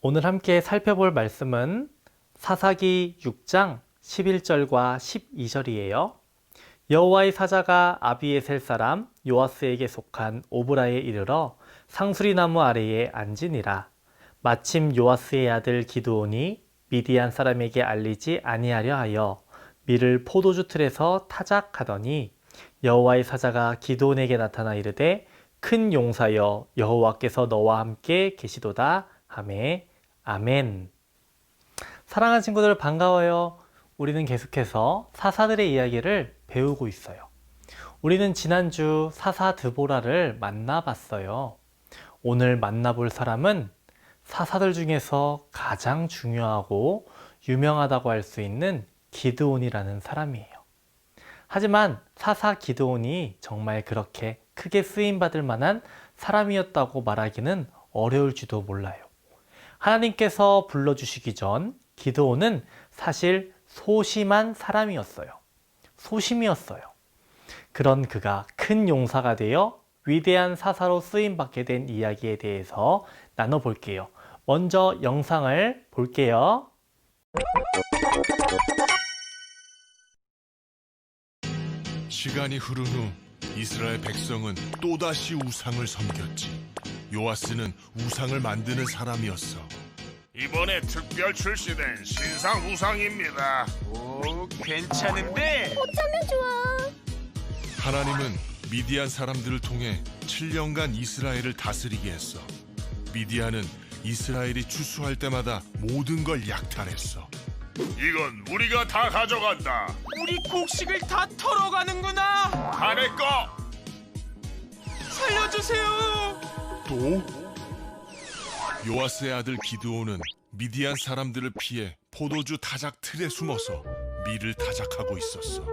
오늘 함께 살펴볼 말씀은 사사기 6장 11절과 12절이에요. 여호와의 사자가 아비에셀 사람 요아스에게 속한 오브라에 이르러 상수리나무 아래에 앉으니라. 마침 요아스의 아들 기드온이 미디안 사람에게 알리지 아니하려 하여 밀을 포도주 틀에서 타작하더니 여호와의 사자가 기드온에게 나타나 이르되 큰 용사여 여호와께서 너와 함께 계시도다 하매 아멘. 사랑하는 친구들 반가워요. 우리는 계속해서 사사들의 이야기를 배우고 있어요. 우리는 지난주 사사 드보라를 만나봤어요. 오늘 만나볼 사람은 사사들 중에서 가장 중요하고 유명하다고 할 수 있는 기드온이라는 사람이에요. 하지만 사사 기드온이 정말 그렇게 크게 쓰임받을 만한 사람이었다고 말하기는 어려울지도 몰라요. 하나님께서 불러주시기 전 기드온은 사실 소심한 사람이었어요. 소심이었어요. 그런 그가 큰 용사가 되어 위대한 사사로 쓰임받게 된 이야기에 대해서 나눠볼게요. 먼저 영상을 볼게요. 시간이 흐른 후 이스라엘 백성은 또다시 우상을 섬겼지. 요아스는 우상을 만드는 사람이었어. 이번에 특별 출시된 신상 우상입니다. 오, 괜찮은데? 어쩌면 좋아. 하나님은 미디안 사람들을 통해 7년간 이스라엘을 다스리게 했어. 미디안은 이스라엘이 추수할 때마다 모든 걸 약탈했어. 이건 우리가 다 가져간다. 우리 곡식을 다 털어가는구나. 다 내 거. 살려주세요. 또? 요아스의 아들 기드온은 미디안 사람들을 피해 포도주 타작 틀에 숨어서 밀을 타작하고 있었어.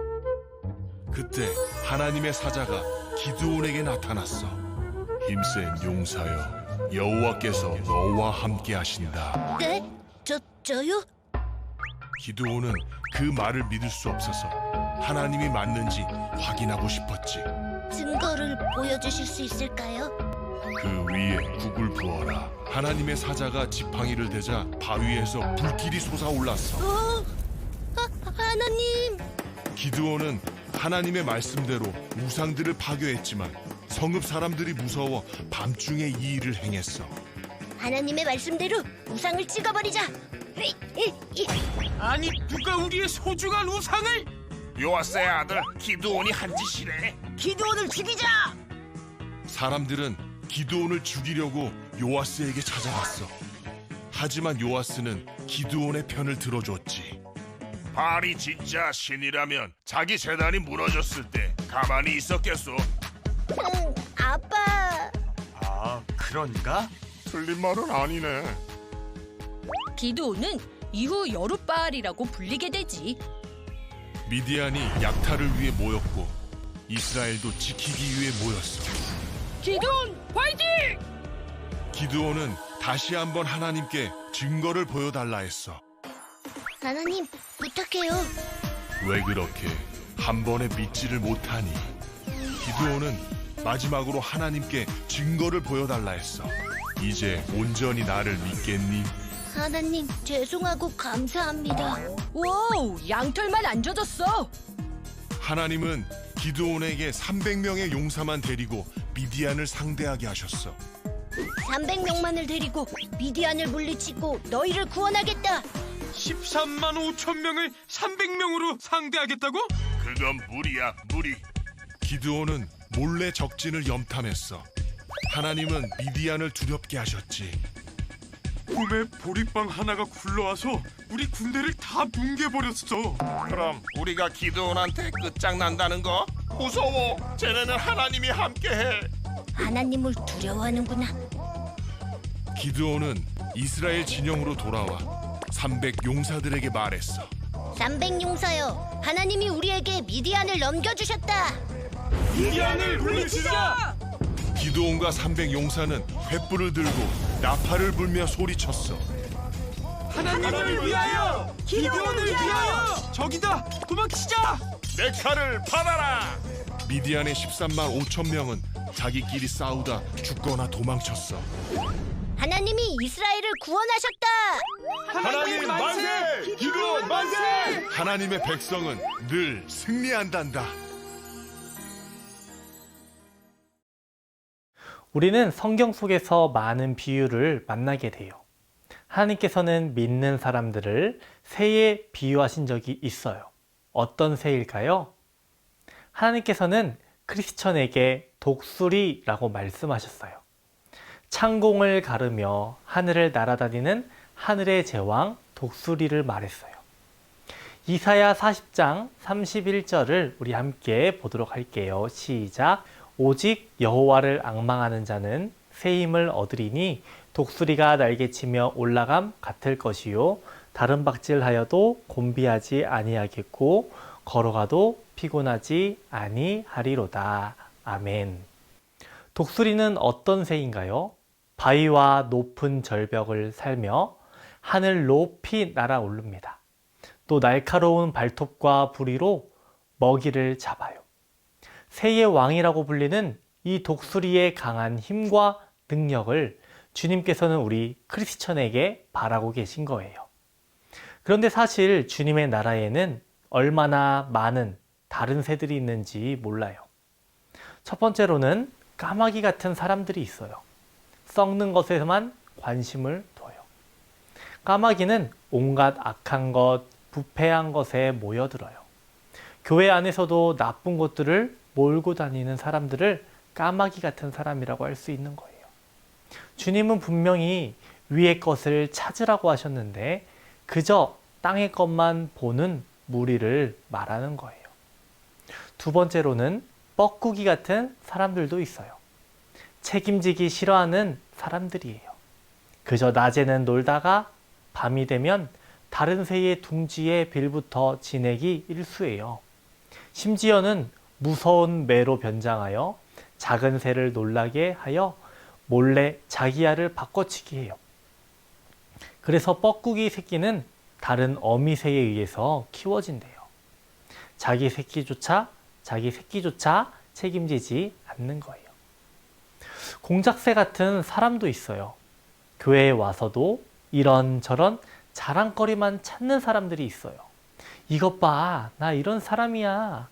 그때 하나님의 사자가 기드온에게 나타났어. 힘센 용사여, 여호와께서 너와 함께 하신다. 네? 저요? 기드온은 그 말을 믿을 수 없어서 하나님이 맞는지 확인하고 싶었지. 증거를 보여주실 수 있을까요? 그 위에 국을 부어라. 하나님의 사자가 지팡이를 대자 바위에서 불길이 솟아올랐어. 하나님! 기드온은 하나님의 말씀대로 우상들을 파괴했지만 성읍 사람들이 무서워 밤중에 이 일을 행했어. 하나님의 말씀대로 우상을 찍어버리자! 아니, 누가 우리의 소중한 우상을? 요아스의 아들 기드온이 한 짓이래. 기드온을 죽이자! 사람들은 기드온을 죽이려고 요아스에게 찾아갔어. 하지만 요아스는 기드온의 편을 들어줬지. 바알이 진짜 신이라면 자기 재단이 무너졌을 때 가만히 있었겠소? 아빠! 아, 그런가? 틀린 말은 아니네. 기드온은 이후 여룻바알이라고 불리게 되지. 미디안이 약탈을 위해 모였고 이스라엘도 지키기 위해 모였어. 기드온 화이팅! 기드온은 다시 한번 하나님께 증거를 보여달라 했어. 하나님, 부탁해요. 왜 그렇게 한 번에 믿지를 못하니? 기드온은 마지막으로 하나님께 증거를 보여달라 했어. 이제 온전히 나를 믿겠니? 하나님, 죄송하고 감사합니다. 와우, 양털만 안 젖었어. 하나님은 기드온에게 300명의 용사만 데리고 미디안을 상대하게 하셨어. 300명만을 데리고 미디안을 물리치고 너희를 구원하겠다. 13만 5천 명을 300명으로 상대하겠다고? 그건 무리야, 무리. 기드온은 몰래 적진을 염탐했어. 하나님은 미디안을 두렵게 하셨지. 꿈에 보리빵 하나가 굴러와서 우리 군대를 다 뭉개버렸어. 그럼 우리가 기드온한테 끝장난다는 거? 무서워. 쟤네는 하나님이 함께해. 하나님을 두려워하는구나. 기드온은 이스라엘 진영으로 돌아와 300 용사들에게 말했어. 300용사여, 하나님이 우리에게 미디안을 넘겨주셨다. 미디안을 물리치자! 기드온과 300 용사는 횃불을 들고 나팔을 불며 소리쳤어. 하나님을 위하여! 기드온을 위하여! 저기다! 도망치자! 내 칼을 받아라. 미디안의 13만 5천 명은 자기끼리 싸우다 죽거나 도망쳤어. 하나님이 이스라엘을 구원하셨다. 하나님 만세! 기도원 만세! 하나님의 백성은 늘 승리한단다. 우리는 성경 속에서 많은 비유를 만나게 돼요. 하나님께서는 믿는 사람들을 새에 비유하신 적이 있어요. 어떤 새일까요? 하나님께서는 크리스천에게 독수리라고 말씀하셨어요. 창공을 가르며 하늘을 날아다니는 하늘의 제왕 독수리를 말했어요. 이사야 40장 31절을 우리 함께 보도록 할게요. 시작. 오직 여호와를 앙망하는 자는 새 힘을 얻으리니 독수리가 날개치며 올라감 같을 것이요 다른 박질하여도 곤비하지 아니하겠고 걸어가도 피곤하지 아니하리로다. 아멘. 독수리는 어떤 새인가요? 바위와 높은 절벽을 살며 하늘 높이 날아오릅니다. 또 날카로운 발톱과 부리로 먹이를 잡아요. 새의 왕이라고 불리는 이 독수리의 강한 힘과 능력을 주님께서는 우리 크리스천에게 바라고 계신 거예요. 그런데 사실 주님의 나라에는 얼마나 많은 다른 새들이 있는지 몰라요. 첫 번째로는 까마귀 같은 사람들이 있어요. 썩는 것에만 관심을 둬요. 까마귀는 온갖 악한 것, 부패한 것에 모여들어요. 교회 안에서도 나쁜 것들을 몰고 다니는 사람들을 까마귀 같은 사람이라고 할 수 있는 거예요. 주님은 분명히 위의 것을 찾으라고 하셨는데 그저 땅의 것만 보는 무리를 말하는 거예요. 두 번째로는 뻐꾸기 같은 사람들도 있어요. 책임지기 싫어하는 사람들이에요. 그저 낮에는 놀다가 밤이 되면 다른 새의 둥지에 빌부터 지내기 일쑤예요. 심지어는 무서운 매로 변장하여 작은 새를 놀라게 하여 몰래 자기 알을 바꿔치기 해요. 그래서 뻐꾸기 새끼는 다른 어미새에 의해서 키워진대요. 자기 새끼조차 책임지지 않는 거예요. 공작새 같은 사람도 있어요. 교회에 와서도 이런저런 자랑거리만 찾는 사람들이 있어요. 이것 봐, 나 이런 사람이야.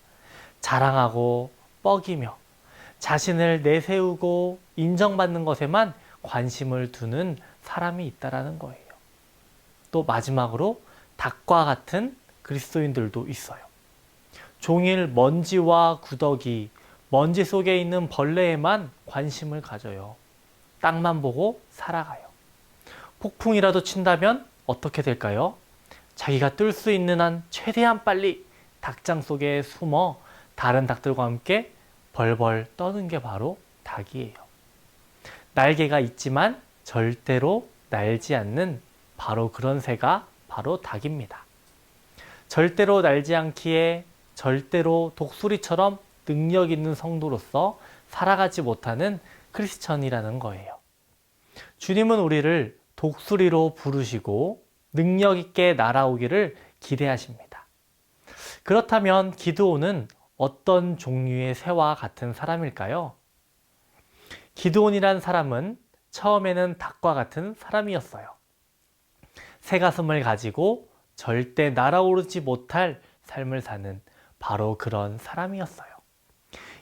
자랑하고 뻐기며 자신을 내세우고 인정받는 것에만 관심을 두는 사람이 있다라는 거예요. 또 마지막으로 닭과 같은 그리스도인들도 있어요. 종일 먼지와 구더기, 먼지 속에 있는 벌레에만 관심을 가져요. 땅만 보고 살아가요. 폭풍이라도 친다면 어떻게 될까요? 자기가 뜰 수 있는 한 최대한 빨리 닭장 속에 숨어 다른 닭들과 함께 벌벌 떠는 게 바로 닭이에요. 날개가 있지만 절대로 날지 않는 바로 그런 새가 바로 닭입니다. 절대로 날지 않기에 절대로 독수리처럼 능력 있는 성도로서 살아가지 못하는 크리스천이라는 거예요. 주님은 우리를 독수리로 부르시고 능력 있게 날아오기를 기대하십니다. 그렇다면 기드온은 어떤 종류의 새와 같은 사람일까요? 기드온이란 사람은 처음에는 닭과 같은 사람이었어요. 새 가슴을 가지고 절대 날아오르지 못할 삶을 사는 바로 그런 사람이었어요.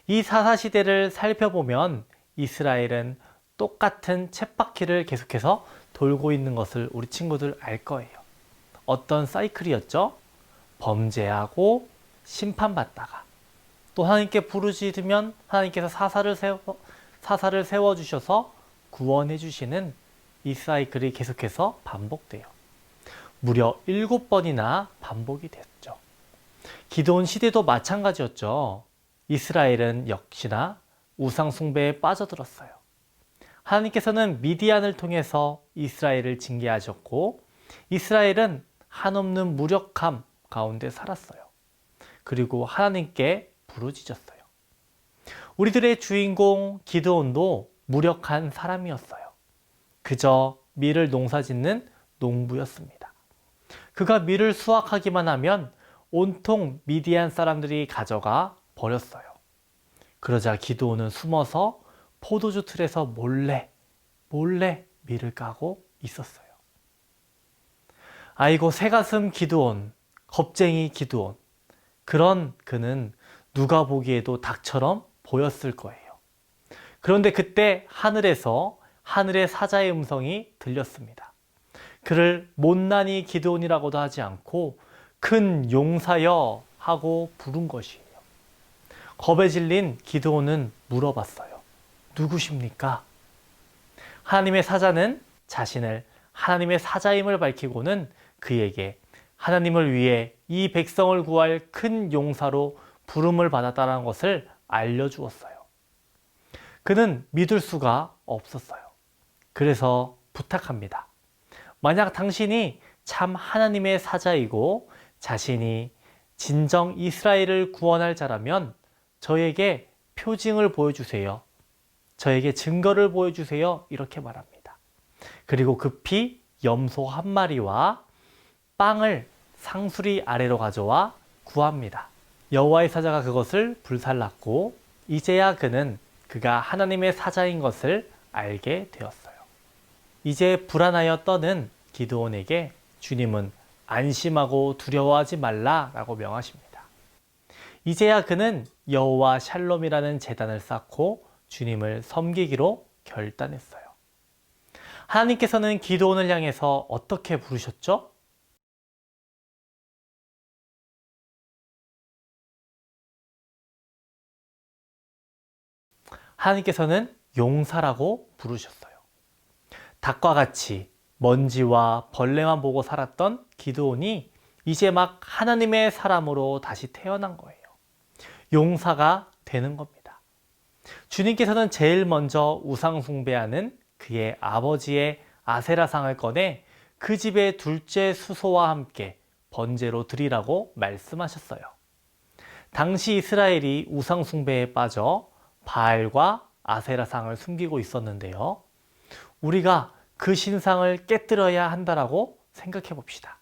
이 사사시대를 살펴보면 이스라엘은 똑같은 쳇바퀴를 계속해서 돌고 있는 것을 우리 친구들 알 거예요. 어떤 사이클이었죠? 범죄하고 심판받다가 또 하나님께 부르짖으면 하나님께서 사사를 세워주셔서 구원해 주시는 이 사이클이 계속해서 반복돼요. 무려 7번이나 반복이 됐죠. 기드온 시대도 마찬가지였죠. 이스라엘은 역시나 우상 숭배에 빠져들었어요. 하나님께서는 미디안을 통해서 이스라엘을 징계하셨고 이스라엘은 한없는 무력함 가운데 살았어요. 그리고 하나님께 부르짖었어요. 우리들의 주인공 기드온도 무력한 사람이었어요. 그저 밀을 농사짓는 농부였습니다. 그가 밀을 수확하기만 하면 온통 미디안 사람들이 가져가 버렸어요. 그러자 기드온은 숨어서 포도주 틀에서 몰래 밀을 까고 있었어요. 아이고 새가슴 기드온, 겁쟁이 기드온. 그런 그는 누가 보기에도 닭처럼 보였을 거예요. 그런데 그때 하늘에서 하늘의 사자의 음성이 들렸습니다. 그를 못난이 기드온이라고도 하지 않고 큰 용사여 하고 부른 것이에요. 겁에 질린 기드온은 물어봤어요. 누구십니까? 하나님의 사자는 자신을 하나님의 사자임을 밝히고는 그에게 하나님을 위해 이 백성을 구할 큰 용사로 부름을 받았다는 것을 알려주었어요. 그는 믿을 수가 없었어요. 그래서 부탁합니다. 만약 당신이 참 하나님의 사자이고 자신이 진정 이스라엘을 구원할 자라면 저에게 표징을 보여주세요. 저에게 증거를 보여주세요. 이렇게 말합니다. 그리고 급히 염소 한 마리와 빵을 상수리 아래로 가져와 구합니다. 여호와의 사자가 그것을 불살랐고 이제야 그는 그가 하나님의 사자인 것을 알게 되었어요. 이제 불안하여 떠는 기드온에게 주님은 안심하고 두려워하지 말라라고 명하십니다. 이제야 그는 여호와 샬롬이라는 제단을 쌓고 주님을 섬기기로 결단했어요. 하나님께서는 기드온을 향해서 어떻게 부르셨죠? 하나님께서는 용사라고 부르셨어요. 닭과 같이 먼지와 벌레만 보고 살았던 기드온이 이제 막 하나님의 사람으로 다시 태어난 거예요. 용사가 되는 겁니다. 주님께서는 제일 먼저 우상 숭배하는 그의 아버지의 아세라상을 꺼내 그 집의 둘째 수소와 함께 번제로 드리라고 말씀하셨어요. 당시 이스라엘이 우상 숭배에 빠져 바알과 아세라상을 숨기고 있었는데요. 우리가 그 신상을 깨뜨려야 한다라고 생각해 봅시다.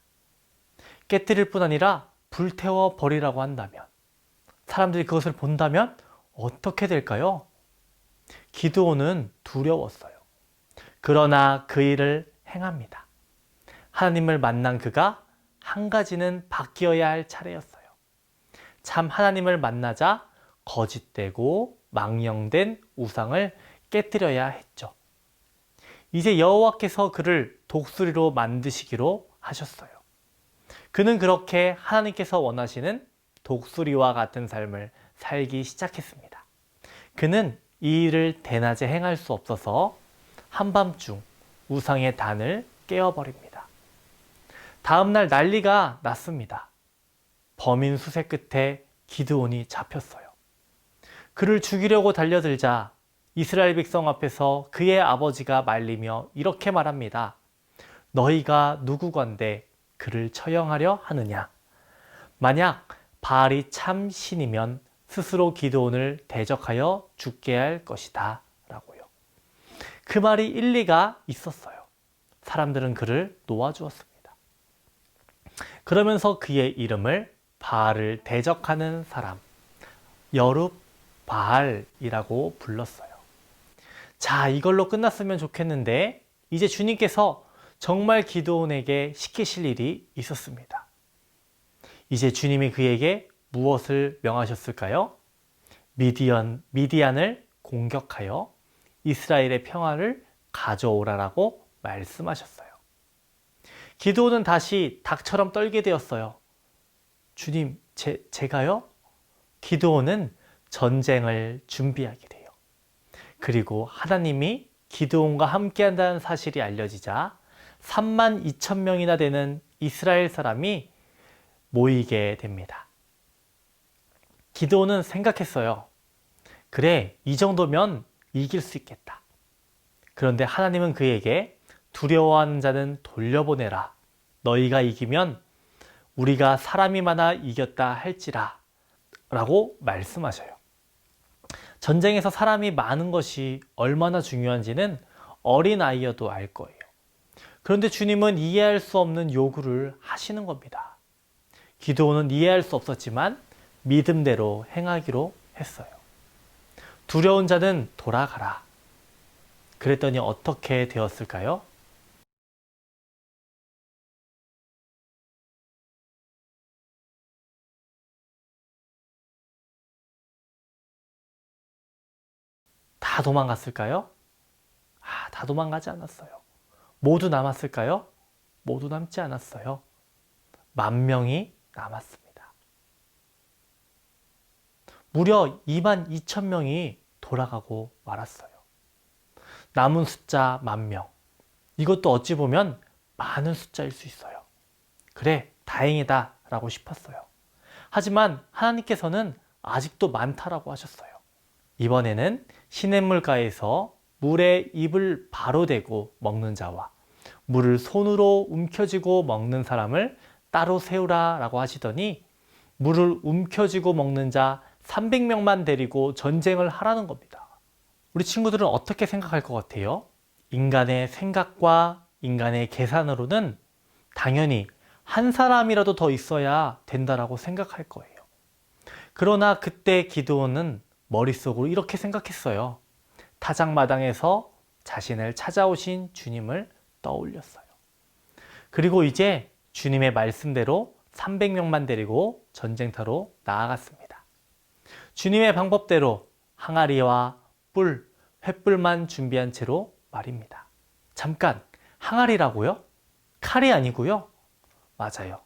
깨뜨릴 뿐 아니라 불태워 버리라고 한다면, 사람들이 그것을 본다면 어떻게 될까요? 기드온은 두려웠어요. 그러나 그 일을 행합니다. 하나님을 만난 그가 한 가지는 바뀌어야 할 차례였어요. 참 하나님을 만나자 거짓되고 망령된 우상을 깨뜨려야 했죠. 이제 여호와께서 그를 독수리로 만드시기로 하셨어요. 그는 그렇게 하나님께서 원하시는 독수리와 같은 삶을 살기 시작했습니다. 그는 이 일을 대낮에 행할 수 없어서 한밤중 우상의 단을 깨어버립니다. 다음날 난리가 났습니다. 범인 수색 끝에 기드온이 잡혔어요. 그를 죽이려고 달려들자 이스라엘 백성 앞에서 그의 아버지가 말리며 이렇게 말합니다. 너희가 누구건데 그를 처형하려 하느냐? 만약 바알이 참 신이면 스스로 기드온을 대적하여 죽게 할 것이다 라고요. 그 말이 일리가 있었어요. 사람들은 그를 놓아주었습니다. 그러면서 그의 이름을 바알을 대적하는 사람, 여룹바알이라고 불렀어요. 자, 이걸로 끝났으면 좋겠는데 이제 주님께서 정말 기드온에게 시키실 일이 있었습니다. 이제 주님이 그에게 무엇을 명하셨을까요? 미디안을 공격하여 이스라엘의 평화를 가져오라라고 말씀하셨어요. 기드온은 다시 닭처럼 떨게 되었어요. 주님, 제가요? 기드온은 전쟁을 준비하게 돼요. 그리고 하나님이 기드온과 함께 한다는 사실이 알려지자 32,000명이나 되는 이스라엘 사람이 모이게 됩니다. 기드온은 생각했어요. 그래, 이 정도면 이길 수 있겠다. 그런데 하나님은 그에게 두려워하는 자는 돌려보내라. 너희가 이기면 우리가 사람이 많아 이겼다 할지라 라고 말씀하셔요. 전쟁에서 사람이 많은 것이 얼마나 중요한지는 어린아이여도 알 거예요. 그런데 주님은 이해할 수 없는 요구를 하시는 겁니다. 기드온은 이해할 수 없었지만 믿음대로 행하기로 했어요. 두려운 자는 돌아가라. 그랬더니 어떻게 되었을까요? 다 도망갔을까요? 다 도망가지 않았어요. 모두 남았을까요? 모두 남지 않았어요. 10,000명이 남았습니다. 무려 22,000명이 돌아가고 말았어요. 남은 숫자 10,000명. 이것도 어찌 보면 많은 숫자일 수 있어요. 그래, 다행이다 라고 싶었어요. 하지만 하나님께서는 아직도 많다라고 하셨어요. 이번에는 시냇물가에서 물에 입을 바로 대고 먹는 자와 물을 손으로 움켜쥐고 먹는 사람을 따로 세우라 라고 하시더니 물을 움켜쥐고 먹는 자 300명만 데리고 전쟁을 하라는 겁니다. 우리 친구들은 어떻게 생각할 것 같아요? 인간의 생각과 인간의 계산으로는 당연히 한 사람이라도 더 있어야 된다라고 생각할 거예요. 그러나 그때 기드온은 머릿속으로 이렇게 생각했어요. 타작마당에서 자신을 찾아오신 주님을 떠올렸어요. 그리고 이제 주님의 말씀대로 300명만 데리고 전쟁터로 나아갔습니다. 주님의 방법대로 항아리와 뿔, 횃불만 준비한 채로 말입니다. 잠깐, 항아리라고요? 칼이 아니고요? 맞아요.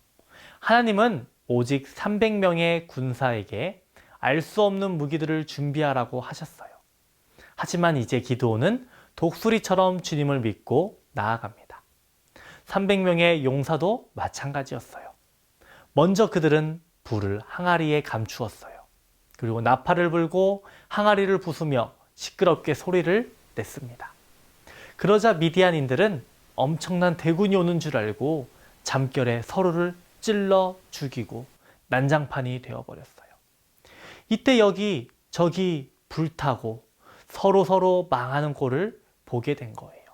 하나님은 오직 300명의 군사에게 알 수 없는 무기들을 준비하라고 하셨어요. 하지만 이제 기드온은 독수리처럼 주님을 믿고 나아갑니다. 300명의 용사도 마찬가지였어요. 먼저 그들은 불을 항아리에 감추었어요. 그리고 나팔을 불고 항아리를 부수며 시끄럽게 소리를 냈습니다. 그러자 미디안인들은 엄청난 대군이 오는 줄 알고 잠결에 서로를 찔러 죽이고 난장판이 되어버렸어요. 이때 여기 저기 불타고 서로 망하는 꼴을 보게 된 거예요.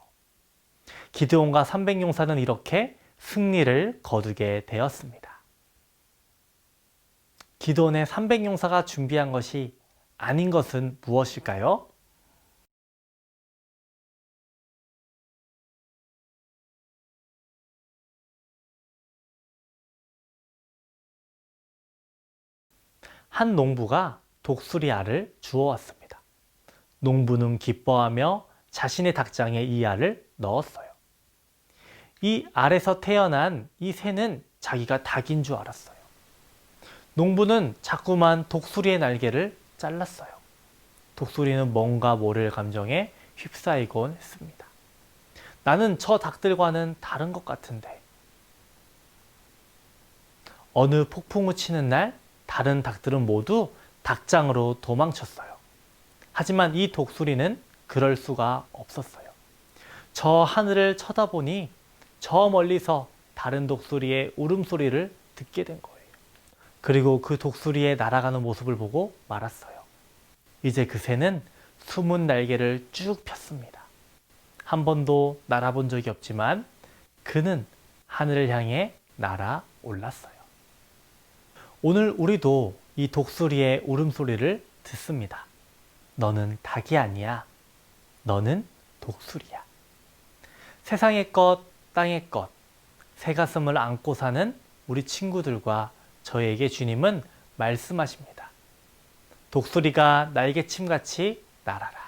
기드온과 300용사는 이렇게 승리를 거두게 되었습니다. 기드온의 300용사가 준비한 것이 아닌 것은 무엇일까요? 한 농부가 독수리 알을 주워왔습니다. 농부는 기뻐하며 자신의 닭장에 이 알을 넣었어요. 이 알에서 태어난 이 새는 자기가 닭인 줄 알았어요. 농부는 자꾸만 독수리의 날개를 잘랐어요. 독수리는 뭔가 모를 감정에 휩싸이곤 했습니다. 나는 저 닭들과는 다른 것 같은데. 어느 폭풍우 치는 날 다른 닭들은 모두 닭장으로 도망쳤어요. 하지만 이 독수리는 그럴 수가 없었어요. 저 하늘을 쳐다보니 저 멀리서 다른 독수리의 울음소리를 듣게 된 거예요. 그리고 그 독수리의 날아가는 모습을 보고 말았어요. 이제 그 새는 숨은 날개를 쭉 폈습니다. 한 번도 날아본 적이 없지만 그는 하늘을 향해 날아올랐어요. 오늘 우리도 이 독수리의 울음소리를 듣습니다. 너는 닭이 아니야. 너는 독수리야. 세상의 것, 땅의 것, 새 가슴을 안고 사는 우리 친구들과 저에게 주님은 말씀하십니다. 독수리가 날개침같이 날아라.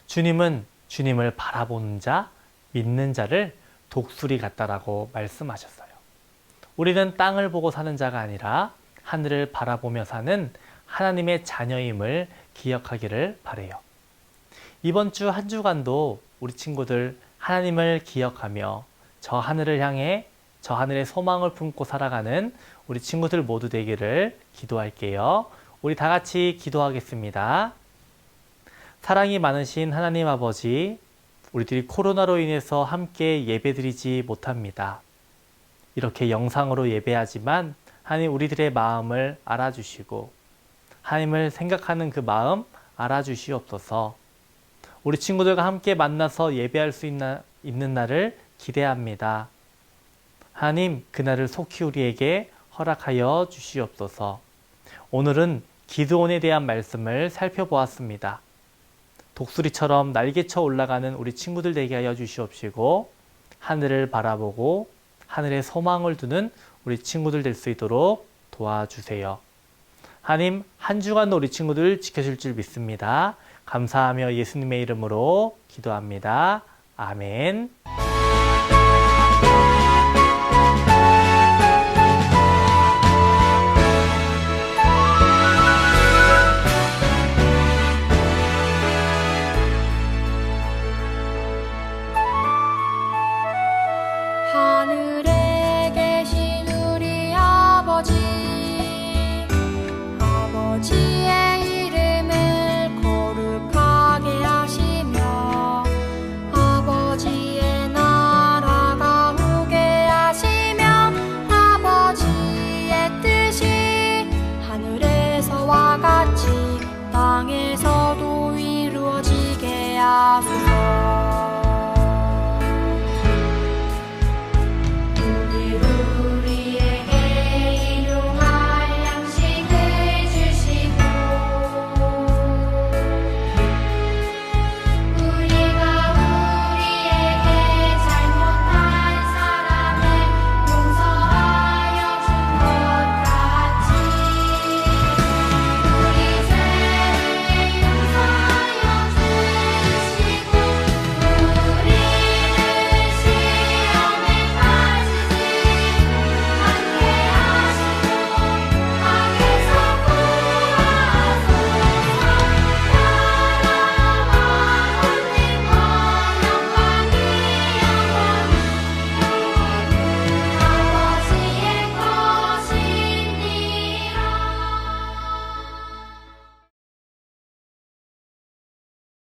주님은 주님을 바라보는 자, 믿는 자를 독수리 같다라고 말씀하셨어요. 우리는 땅을 보고 사는 자가 아니라 하늘을 바라보며 사는 하나님의 자녀임을 기억하기를 바라요. 이번 주 한 주간도 우리 친구들 하나님을 기억하며 저 하늘을 향해 저 하늘의 소망을 품고 살아가는 우리 친구들 모두 되기를 기도할게요. 우리 다 같이 기도하겠습니다. 사랑이 많으신 하나님 아버지, 우리들이 코로나로 인해서 함께 예배드리지 못합니다. 이렇게 영상으로 예배하지만 하나님 우리들의 마음을 알아주시고 하나님을 생각하는 그 마음 알아주시옵소서. 우리 친구들과 함께 만나서 예배할 수 있는 날을 기대합니다. 하나님, 그날을 속히 우리에게 허락하여 주시옵소서. 오늘은 기드온에 대한 말씀을 살펴보았습니다. 독수리처럼 날개쳐 올라가는 우리 친구들 되게 하여 주시옵시고 하늘을 바라보고 하늘에 소망을 두는 우리 친구들 될 수 있도록 도와주세요. 하나님, 한 주간 우리 친구들 지켜줄 줄 믿습니다. 감사하며 예수님의 이름으로 기도합니다. 아멘. 하늘에 계신 우리 아버지, 아버지의 이름을 거룩하게 하시며 아버지의 나라가 오게 하시며 아버지의 뜻이 하늘에서와 같이 땅에서도 이루어지게 하소서.